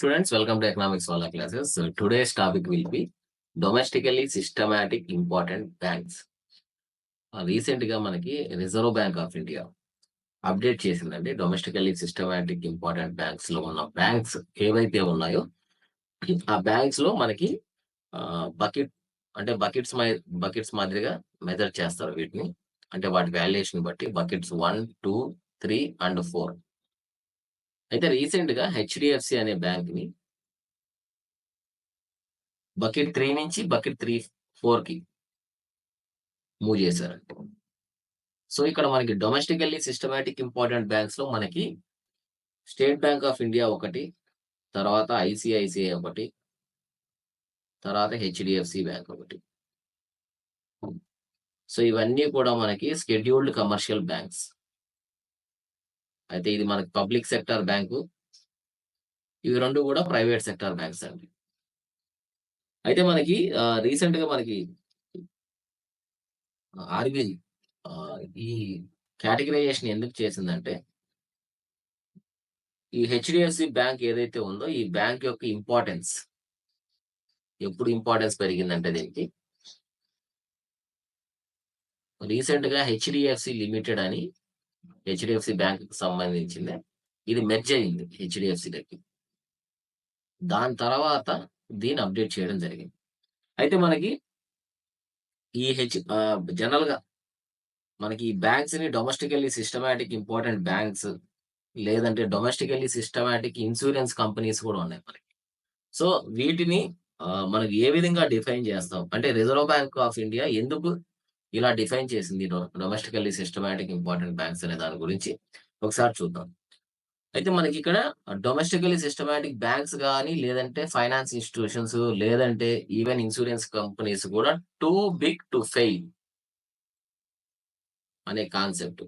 students, welcome to Economics Wala classes. So today's topic will be domestically systematic important banks. Recent గా మనకి reserve bank of India update చేసిందండి. Domestically systematic important banks లో ఉన్న banks ఏవైతే ఉన్నాయో ఆ banks లో మనకి బకెట్ అంటే బకెట్స్ మాదిరిగా మెజర్ చేస్తారు వీటిని. అంటే వాటి వాల్యుయేషన్ బట్టి బకెట్స్ 1, 2, 3 అండ్ 4. అయితే రీసెంట్ గా హెచ్డిఎఫ్సి అనే బ్యాంక్ ని బకెట్ 3 నుంచి బకెట్ 4 కి మూవ్ చేశారండి. సో ఇక్కడ మనకి డొమెస్టికల్లీ సిస్టమాటిక్ ఇంపార్టెంట్ బ్యాంక్స్ లో మనకి స్టేట్ బ్యాంక్ ఆఫ్ ఇండియా ఒకటి, తర్వాత ఐసిఐసిఐ ఒకటి, తర్వాత హెచ్డిఎఫ్సి బ్యాంక్ ఒకటి. సో ఇవన్నీ కూడా మనకి షెడ్యూల్డ్ కమర్షియల్ బ్యాంక్స్. అయితే ఇది మనకి పబ్లిక్ సెక్టర్ బ్యాంకు, ఇవి రెండు కూడా ప్రైవేట్ సెక్టర్ బ్యాంక్స్ అండి. అయితే మనకి రీసెంట్ గా మనకి ఆర్బీఐ ఈ కేటగిరైజేషన్ ఎందుకు చేసిందంటే, ఈ హెచ్డిఎఫ్సి బ్యాంక్ ఏదైతే ఉందో ఈ బ్యాంక్ యొక్క ఇంపార్టెన్స్ ఎప్పుడు పెరిగిందంటే దీనికి రీసెంట్ గా హెచ్డిఎఫ్సి లిమిటెడ్ అని హెచ్డిఎఫ్సి బ్యాంక్ కి సంబంధించింది, ఇది మెర్జ్ అయింది హెచ్డిఎఫ్సిలకి. దాని తర్వాత దీన్ని అప్డేట్ చేయడం జరిగింది. అయితే మనకి ఈ జనరల్ గా మనకి ఈ బ్యాంక్స్ ని డొమెస్టికల్లీ సిస్టమాటిక్ ఇంపార్టెంట్ బ్యాంక్స్ లేదంటే డొమెస్టికల్లీ సిస్టమాటిక్ ఇన్సూరెన్స్ కంపెనీస్ కూడా ఉన్నాయి మనకి. సో వీటిని మనకి ఏ విధంగా డిఫైన్ చేస్తాం అంటే రిజర్వ్ బ్యాంక్ ఆఫ్ ఇండియా ఎందుకు ఇలా డిఫైన్ చేసింది డొమెస్టికల్లీ సిస్టమాటిక్ ఇంపార్టెంట్ బ్యాంక్స్ అనే దాని గురించి ఒకసారి చూద్దాం. అయితే మనకి ఇక్కడ డొమెస్టికల్లీ సిస్టమాటిక్ బ్యాంక్స్ కానీ లేదంటే ఫైనాన్స్ ఇన్స్టిట్యూషన్స్ లేదంటే ఈవెన్ ఇన్సూరెన్స్ కంపెనీస్ కూడా టూ బిగ్ టు ఫెయిల్ అనే కాన్సెప్ట్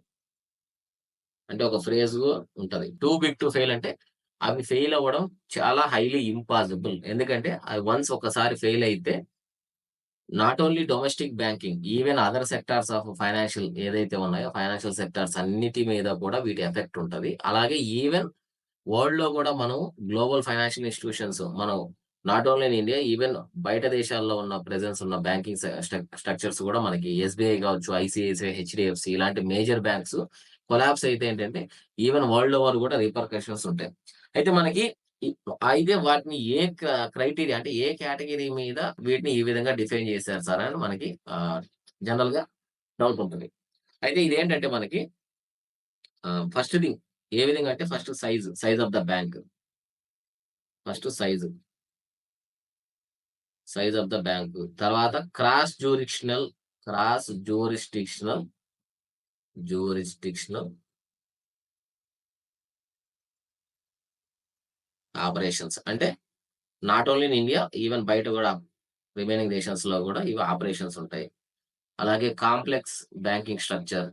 అంటే ఒక ఫ్రేజ్ ఉంటది. టూ బిగ్ టు ఫెయిల్ అంటే అవి ఫెయిల్ అవ్వడం చాలా హైలీ ఇంపాసిబుల్. ఎందుకంటే అవి వన్స్ ఒకసారి ఫెయిల్ అయితే not only domestic banking even other sectors of financial ఏదైతే ఉన్నాయో ఫైనాన్షియల్ సెక్టార్స్ అన్నిటి మీద కూడా వీటి ఎఫెక్ట్ ఉంటుంది. అలాగే ఈవెన్ వరల్డ్ లో కూడా మనం గ్లోబల్ ఫైనాన్షియల్ ఇన్స్టిట్యూషన్స్ మనం not only in India even బయట దేశాల్లో ఉన్న ప్రెజెన్స్ ఉన్న బ్యాంకింగ్ స్ట్రక్చర్స్ కూడా మనకి ఎస్బీఐ కావచ్చు, ఐసిఐసిఐ, హెచ్డిఎఫ్సి ఇలాంటి మేజర్ బ్యాంక్స్ కొలాప్స్ అయితే ఏంటంటే ఈవెన్ వరల్డ్ ఓవర్ కూడా రిపర్కషన్స్ ఉంటాయి. అయితే మనకి అయితే వాటిని ఏ క్రైటీరియా అంటే ఏ కేటగిరీ మీద వీటిని ఈ విధంగా డిఫైన్ చేశారు సార్ అని మనకి జనరల్ గా డౌట్ ఉంటుంది. అయితే ఇదేంటంటే మనకి ఫస్ట్ థింగ్ ఏ విధంగా అంటే first size of the bank, first size of the bank, తర్వాత క్రాస్ జ్యూరిస్డిక్షనల్ ఆపరేషన్స్ అంటే not only in India even బయట కూడా రిమైనింగ్ దేశాస్ లో కూడా ఇవి ఆపరేషన్స్ ఉంటాయి. అలాగే కాంప్లెక్స్ బ్యాంకింగ్ స్ట్రక్చర్,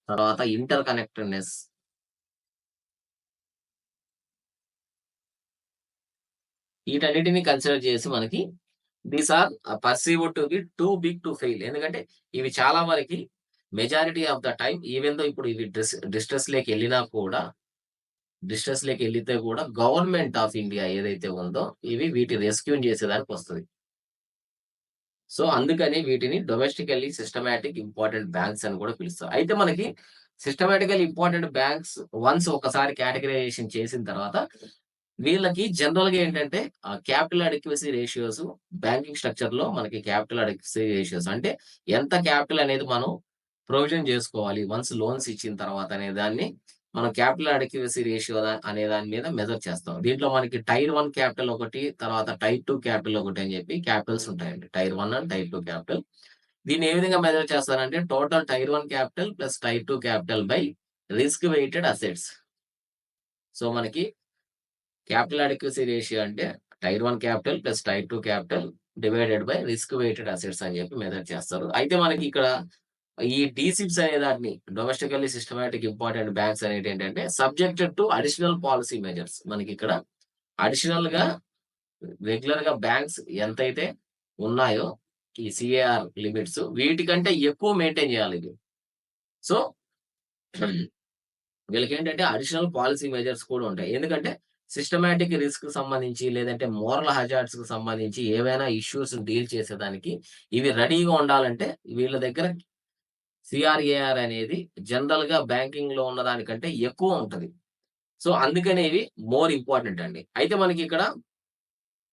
తర్వాత ఇంటర్ కనెక్టెడ్నెస్, వీటన్నిటిని కన్సిడర్ చేసి మనకి these are perceived to be too big to fail. ఎందుకంటే ఇవి చాలా వరకు majority of the time even though ఇప్పుడు ఇవి డిస్ట్రెస్ లేకి వెళ్లితే కూడా గవర్నమెంట్ ఆఫ్ ఇండియా ఏదైతే ఉందో ఇవి వీటి రెస్క్యూ చేసేదానికి వస్తుంది. సో అందుకని వీటిని డొమెస్టికల్లీ సిస్టమాటిక్ ఇంపార్టెంట్ బ్యాంక్స్ అని కూడా పిలుస్తారు. అయితే మనకి సిస్టమాటికల్ ఇంపార్టెంట్ బ్యాంక్స్ వన్స్ ఒకసారి కేటగరైజేషన్ చేసిన తర్వాత వీళ్ళకి జనరల్ గా ఏంటంటే capital adequacy ratios banking structure లో మనకి క్యాపిటల్ అడిక్వసీ రేషియోస్ అంటే ఎంత క్యాపిటల్ అనేది మనం ప్రొవిజన్ చేసుకోవాలి వన్స్ లోన్స్ ఇచ్చిన తర్వాత అనే దాన్ని మనం క్యాపిటల్ అడిక్వసీ రేషియో అనే దాని మీద మెజర్ చేస్తాం. దీంట్లో మనకి టైర్ 1 క్యాపిటల్ ఒకటి, తర్వాత టైర్ 2 క్యాపిటల్ ఒకటి అని చెప్పి క్యాపిటల్స్ ఉంటాయండి. Tier 1 and tier 2 capital. దీన్ని ఏ విధంగా మెజర్ చేస్తారంటే total tier 1 capital plus tier 2 capital by risk weighted assets. So మనకి క్యాపిటల్ అడిక్వసీ రేషియో అంటే tier 1 capital plus tier 2 capital divided by risk weighted assets అని చెప్పి మెజర్ చేస్తారు. అయితే మనకి ఇక్కడ ఈ డీసిప్స్ అనే దాన్ని డొమెస్టికల్లీ సిస్టమాటిక్ ఇంపార్టెంట్ బ్యాంక్స్ అనేది ఏంటంటే subjected to additional policy measures. మనకి ఇక్కడ అడిషనల్ గా రెగ్యులర్ గా బ్యాంక్స్ ఎంతైతే ఉన్నాయో ఈ సీఏఆర్ లిమిట్స్ వీటికంటే ఎక్కువ మెయింటైన్ చేయాలి ఇది. సో, వీళ్ళకేంటంటే అడిషనల్ పాలిసీ మెజర్స్ కూడా ఉంటాయి. ఎందుకంటే సిస్టమాటిక్ రిస్క్‌కి సంబంధించి లేదంటే మోరల్ హజార్డ్స్‌కి సంబంధించి ఏవైనా ఇష్యూస్ డీల్ చేసేదానికి ఇవి రెడీగా ఉండాలంటే వీళ్ళ దగ్గర సీఆర్ఏఆర్ అనేది జనరల్‌గా బ్యాంకింగ్‌లో ఉన్న దానికంటే ఎక్కువ ఉంటది. సో, అందుకనే ఇవి మోర్ ఇంపార్టెంట్ అండి. అయితే మనకిక్కడ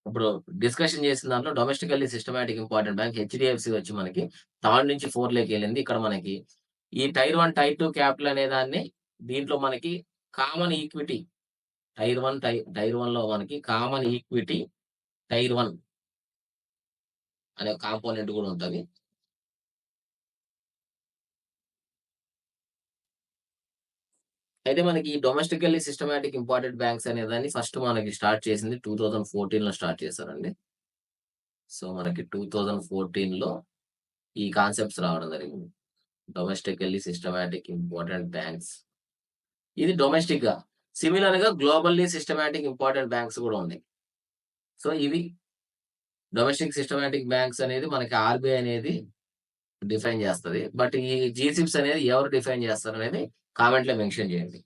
ఇప్పుడు డిస్కషన్ చేసిన దాంట్లో domestically systematic important bank HDFC వచ్చి మనకి థర్డ్ నుంచి 4 లోకెళ్ళింది. ఇక్కడ మనకి ఈ టైర్ 1, టైర్ 2 క్యాపిటల్ అనే దాన్ని దీంట్లో మనకి కామన్ ఈక్విటీ టైర్ 1లో మనకి కామన్ ఈక్విటీ టైర్ 1 అనే కాంపోనెంట్ కూడా ఉంటది. అయితే మనకి ఈ డొమెస్టికల్లీ సిస్టమాటిక్ ఇంపార్టెంట్ బ్యాంక్స్ అనేదాన్ని ఫస్ట్ మనకి స్టార్ట్ చేసింది 2014లో స్టార్ట్ చేశారండి. సో, మనకి 2014లో ఈ కాన్సెప్ట్స్ రావడం జరిగింది. Domestically systematic important banks. ఇది డొమెస్టిక్‌గా. సిమిలర్‌గా గ్లోబల్లీ సిస్టమాటిక్ ఇంపార్టెంట్ బ్యాంక్స్ గూడా ఉన్నాయి. సో, ఇవి డొమెస్టిక్ సిస్టమాటిక్ బ్యాంక్స్ అనేది మనకి ఆర్‌బీఐ అనేది డిఫైన్ జేస్తది. బట్ ఈ జీసిప్స్ అనేది ఎవరు డిఫైన్ జేస్తారనేది కామెంట్‌లో మెన్షన్ జేయండి.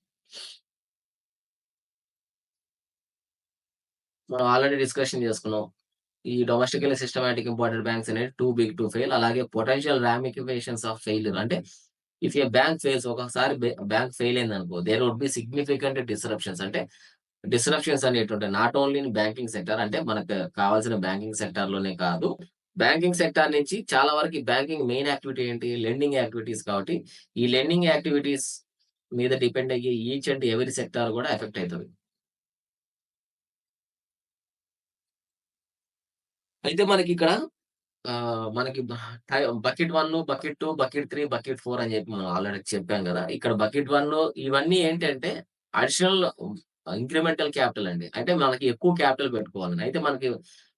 మనం ఆల్రెడీ డిస్కషన్ జేసుకున్నాం. ఈ డొమెస్టికల్లీ సిస్టమాటిక్ ఇంపార్టెంట్ బ్యాంక్స్ అనేవి టూ బిగ్ టు ఫెయిల్. అలాగే పొటెన్షియల్ రామిఫికేషన్స్ ఆఫ్ ఫెయిల్యూర్ అంటే ఇఫ్ ఎ బ్యాంక్ ఫెయిల్స్ ఒక్కొక్కసారి బ్యాంక్ ఫెయిల్ అయిందనుకో there would be significant disruptions అంటే డిస్రప్షన్స్ అనేటుంటాయి. Not only in banking sector అంటే మనకు కావాల్సిన బ్యాంకింగ్ సెక్టార్‌లోనే కాదు. బ్యాంకింగ్ సెక్టార్ నుంచి చాలా వరకు బ్యాంకింగ్ మెయిన్ యాక్టివిటీ ఏంటి? లెండింగ్ యాక్టివిటీస్ కాబట్టి ఈ లెండింగ్ యాక్టివిటీస్ మీద డిపెండ్ అయ్యే ఈచ్ అండ్ ఎవరీ సెక్టార్ గూడా ఎఫెక్ట్ అయితది. అయితే మనకిక్కడ మనకి బకెట్ 1, బకెట్ 2, బకెట్ 3, బకెట్ 4 అని చెప్పి మనం ఆల్రెడీ చెప్పాం గదా! ఇక్కడ బకెట్ 1 ఇవన్నీ ఏంటంటే అడిషనల్ ఇంక్రిమెంటల్ క్యాపిటల్ అండి. అంటే మనకి ఎక్కువ క్యాపిటల్ పెట్టుకోవాలని. అయితే మనకి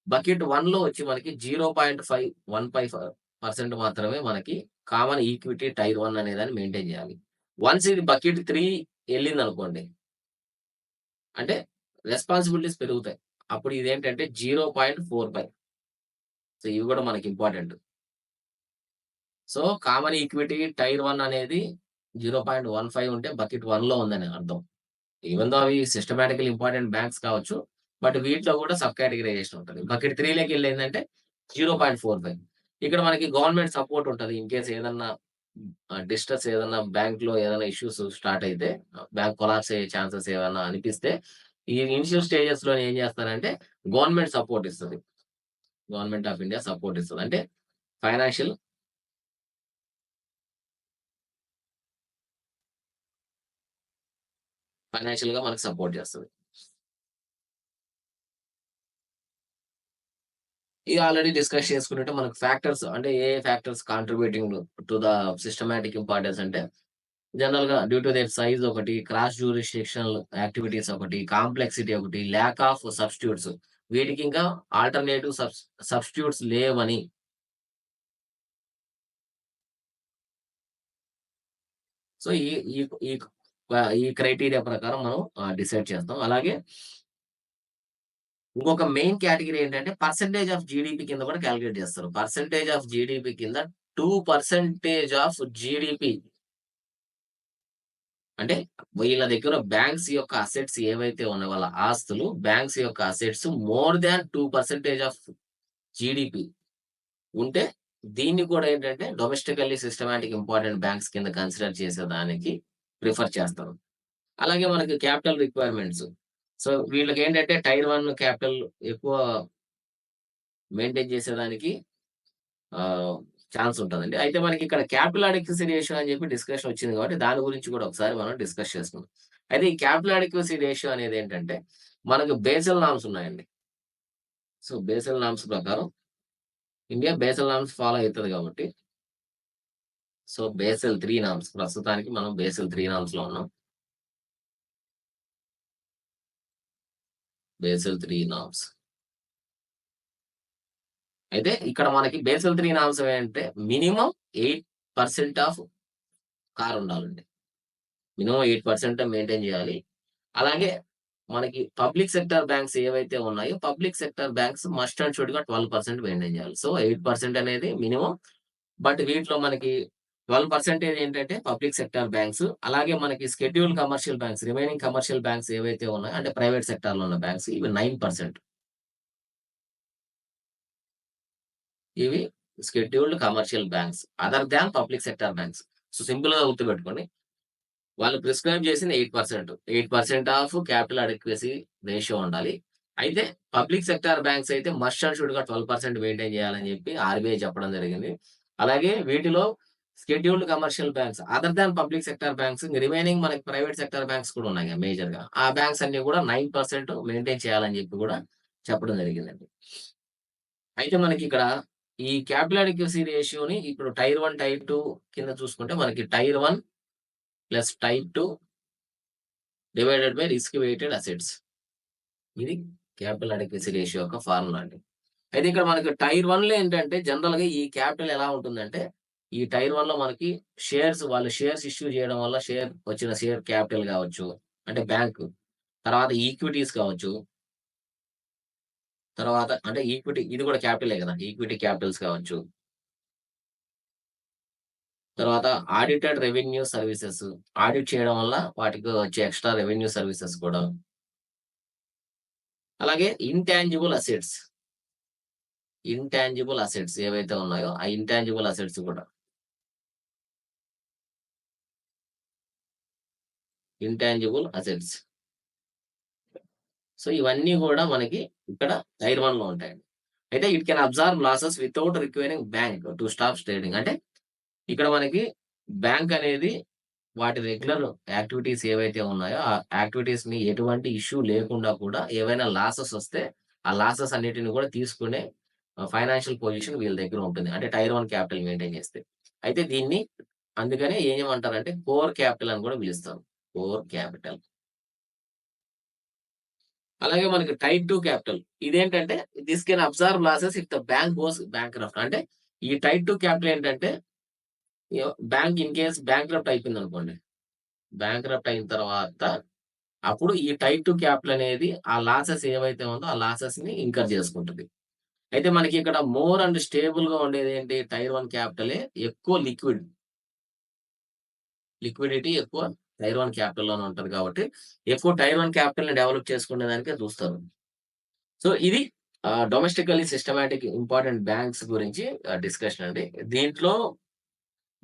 బకెట్ 1లో వచ్చి మనకి 0.15% మాత్రమే మనకి కామన్ ఈక్విటీ టైర్ 1 అనేదాన్ని మెయింటైన్ జేయాలి. వన్స్ ఇది బకెట్ 3 ఎళ్ళిందనుకోండి, అంటే రెస్పాన్సిబిలిటీస్ పెరుగుతాయి. అప్పుడు ఇదేంటంటే 0.45. సో, ఇవి గూడా మనకి important. So, common equity tier 1 అనేది 0.15 ఉంటే బకెట్ 1లో ఉందని అర్థం. ఈవెన్ థో అవి సిస్టమాటికల్లీ ఇంపార్టెంట్ బ్యాంక్స్ కావచ్చు. బట్ వీటిలో కూడా సబ్ కేటగరైజేషన్ ఉంటది. బకెట్ 3 లోకెళ్ళిందంటే 0.45. ఇక్కడ మనకి గవర్నమెంట్ సపోర్ట్ ఉంటది. ఇన్ కేస్ ఏదన్నా డిస్ట్రెస్ ఏదన్నా బ్యాంక్‌లో ఏదైనా ఇష్యూస్ స్టార్ట్ అయితే బ్యాంక్ కొలాప్స్ అయ్యే ఛాన్సెస్ ఏవన్నా అనిపిస్తే ఈ ఇనిషియల్ స్టేజెస్‌లోనే ఏం చేస్తారంటే గవర్నమెంట్ సపోర్ట్ ఇస్తది. గవర్నమెంట్ ఆఫ్ ఇండియా సపోర్ట్ ఇస్తది. అంటే ఫైనాన్షియల్ ఫైనాన్షియల్‌గా మనకు సపోర్ట్ చేస్తది. ఇది ఆల్రెడీ డిస్కస్ చేసుకున్నట్టే మనకు ఫ్యాక్టర్స్ అంటే ఏ factors contributing to the systematic importance అంటే జనరల్‌గా డ్యూ టు దేర్ సైజ్ ఒకటి, క్రాస్ జ్యూరిస్డిక్షనల్ యాక్టివిటీస్ ఒకటి, కాంప్లెక్సిటీ ఒకటి, ల్యాక్ ఆఫ్ సబ్‌స్టిట్యూట్స్ వీటికి ఇంకా ఆల్టర్‌నేటివ్ సబ్‌స్టిట్యూట్స్ లేవని సో, ఈ ఈ ఈ ఈ క్రైటీరియా ప్రకారం మనం డిసైడ్ చేస్తాం. అలాగే ఇంకొక మెయిన్ కేటగరీ ఏంటంటే పర్సెంటేజ్ ఆఫ్ జీడీపీ కింద కూడా కాలిక్యులేట్ చేస్తారు. పర్సెంటేజ్ ఆఫ్ జీడీపీ కింద 2% ఆఫ్ జీడీపీ అంటే వీళ్ళ దగ్గర బ్యాంక్స్ యొక్క అసెట్స్ ఏవైతే ఉన్నాయో వాళ్ళ ఆస్తులు బ్యాంక్స్ యొక్క assets more than 2% of GDP ఉంటే దీన్ని కూడా ఏంటంటే డొమెస్టికల్లీ సిస్టమాటిక్ ఇంపార్టెంట్ బ్యాంక్స్ కింద కన్సిడర్ చేసేదానికి ప్రిఫర్ చేస్తారు. అలాగే మనకి క్యాపిటల్ రిక్వైర్మెంట్స్. సో, వీళ్ళకేంటంటే టైర్ 1 క్యాపిటల్ ఎక్కువ మెయింటైన్ చేసేదానికి ఆహ్, ఛాన్స్ ఉంటదండి. అయితే మనకిక్కడ క్యాపిటల్ అడెక్వసీ రేషియో అని చెప్పి డిస్కషన్ వచ్చింది కాబట్టి దాని గురించి కూడా ఒకసారి మనం డిస్కస్ చేసుకుందాం. అయితే ఈ క్యాపిటల్ అడెక్వసీ రేషియో అనేదేంటంటే మనకు బేసల్ నార్మ్స్ ఉన్నాయండి. సో, బేసల్ నార్మ్స్ ప్రకారం ఇండియా బేసల్ నార్మ్స్ ఫాలో అయితది కాబట్టి సో, బేసల్ 3 నార్మ్స్ ప్రస్తుతానికి మనం బేసల్ 3 నార్మ్స్‌లో ఉన్నాం. Basel 3 norms. అయితే ఇక్కడ మనకి బేసల్ 3 నార్మ్స్ ఏంటంటే మినిమమ్ 8% ఆఫ్ కార్ ఉండాలండి. మినిమమ్ 8% మెయింటైన్ చేయాలి. అలాగే మనకి పబ్లిక్ సెక్టార్ బ్యాంక్స్ ఏవైతే ఉన్నాయో, public sector banks must and షుడ్‌గా 12% మెయింటైన్ చేయాలి. సో, 8% అనేది మినిమమ్. బట్ వీటిలో మనకి 12% ఏంటంటే పబ్లిక్ సెక్టార్ బ్యాంక్స్. అలాగే మనకి scheduled commercial banks, remaining commercial banks ఏవైతే ఉన్నాయో అంటే ప్రైవేట్ సెక్టార్‌లో ఉన్న బ్యాంక్స్ ఇవి 9%. ఇవి scheduled commercial banks. Other than public sector banks. So, సింపుల్‌గా గుర్తుపెట్టుకోండి. వాళ్ళు ప్రిస్క్రైబ్ చేసింది 8%. 8% ఆఫ్ క్యాపిటల్ అడెక్వసీ రేషియో ఉండాలి. అయితే పబ్లిక్ సెక్టార్ బ్యాంక్స్ అయితే మస్ట్ అండ్ షుడ్‌గా 12% మెయింటైన్ చేయాలని చెప్పి ఆర్‌బీఐ చెప్పడం జరిగింది. అలాగే వీటిలో scheduled commercial banks other than public sector banks remaining మనకి ప్రైవేట్ సెక్టార్ బ్యాంక్స్ కూడా ఉన్నాయి మేజర్‌గా. ఆ బ్యాంక్స్ అన్నీ కూడా 9% మెయింటైన్ చేయాలని చెప్పి కూడా చెప్పడం జరిగిందండి. అయితే మనకిక్కడ ఈ క్యాపిటల్ అడెక్వసీ రేషియోని ఇప్పుడు టైర్ 1, టైర్ 2 కింద చూసుకుంటే మనకి tier 1 plus tier 2 divided by risk weighted assets. ఇది క్యాపిటల్ అడెక్వసీ రేషియో యొక్క ఫార్ములా అండి. అయితే ఇక్కడ మనకి టైర్ 1లో ఏంటంటే జనరల్‌గా ఈ క్యాపిటల్ ఎలా ఉంటుందంటే, ఈ టైర్ 1లో మనకి వాళ్ళు షేర్స్ ఇష్యూ చేయడం వల్ల వచ్చిన షేర్ క్యాపిటల్ కావచ్చు. అంటే బ్యాంకు. తర్వాత ఈక్విటీస్ కావచ్చు. తర్వాత అంటే ఈక్విటీ ఇది కూడా క్యాపిటలే కదా! ఈక్విటీ క్యాపిటల్స్ కావచ్చు. తర్వాత ఆడిటెడ్ రెవెన్యూ సర్వీసెస్. ఆడిట్ చేయడం వల్ల వాటికి వచ్చే ఎక్స్‌ట్రా రెవెన్యూ సర్వీసెస్ కూడా. అలాగే ఇన్‌టాంజిబుల్ అసెట్స్. ఇన్‌టాంజిబుల్ అసెట్స్ ఏవైతే ఉన్నాయో, ఆ ఇన్‌టాంజిబుల్ అసెట్స్ కూడా. ఇన్‌టాంజిబుల్ అసెట్స్. సో, ఇవన్నీ గూడా మనకి ఇక్కడ టైర్ 1లో ఉంటాయండి. అయితే it can absorb losses without requiring bank to stop trading. అంటే ఇక్కడ మనకి బ్యాంక్ అనేది వాటి రెగ్యులర్ యాక్టివిటీస్ ఏవైతే ఉన్నాయో, ఆ యాక్టివిటీస్‌ని ఎటువంటి ఇష్యూ లేకుండా కూడా ఏవైనా లాసెస్ వస్తే, ఆ లాసెస్ అన్నిటిని కూడా తీసుకునే ఫైనాన్షియల్ పొజిషన్ వీళ్ళ దగ్గర ఉంటుంది. అంటే టైర్ 1 క్యాపిటల్ మెయింటైన్ చేస్తే. అయితే దీన్ని అందుకనే ఏమంటారంటే కోర్ క్యాపిటల్ అని కూడా పిలుస్తారు. Core capital. అలాగే మనకి టైప్ 2 క్యాపిటల్. ఇదేంటంటే this can absorb losses if the bank goes bankrupt. అంటే ఈ టైప్ 2 క్యాపిటల్ ఏంటంటే బ్యాంక్ ఇన్ కేస్ బ్యాంక్రప్ట్ అయిపోయిందనుకోండి. బ్యాంక్రప్ట్ అయిన తర్వాత అప్పుడు ఈ టైప్ 2 క్యాపిటల్ అనేది ఆ లాసెస్ ఏవైతే ఉందో ఆ లాసెస్‌ని ఇంకర్ చేసుకుంటది. అయితే మనకి ఇక్కడ మోర్ అండ్ స్టేబుల్‌గా ఉండేదేంటి టైర్ 1 క్యాపిటలే. ఎక్కువ లిక్విడిటీ ఎక్కువ టైర్ 1 క్యాపిటల్‌లోనే ఉంటది కాబట్టి ఎక్కువ టైర్ 1 క్యాపిటల్‌ని డెవలప్ చేసుకునే దానికే చూస్తారు. సో, ఇది డొమెస్టికల్లీ సిస్టమాటిక్ ఇంపార్టెంట్ బ్యాంక్స్ గురించి డిస్కషన్ అండి. దీంట్లో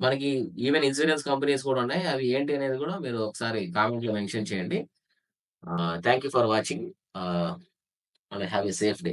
మనకి ఈవెన్ ఇన్స్యూరెన్స్ కంపెనీస్ కూడా ఉన్నాయి. అవి ఏంటి అనేది కూడా మీరు ఒకసారి కామెంట్‌లో మెన్షన్ చేయండి. Thank you for watching. Ah, and have a safe day.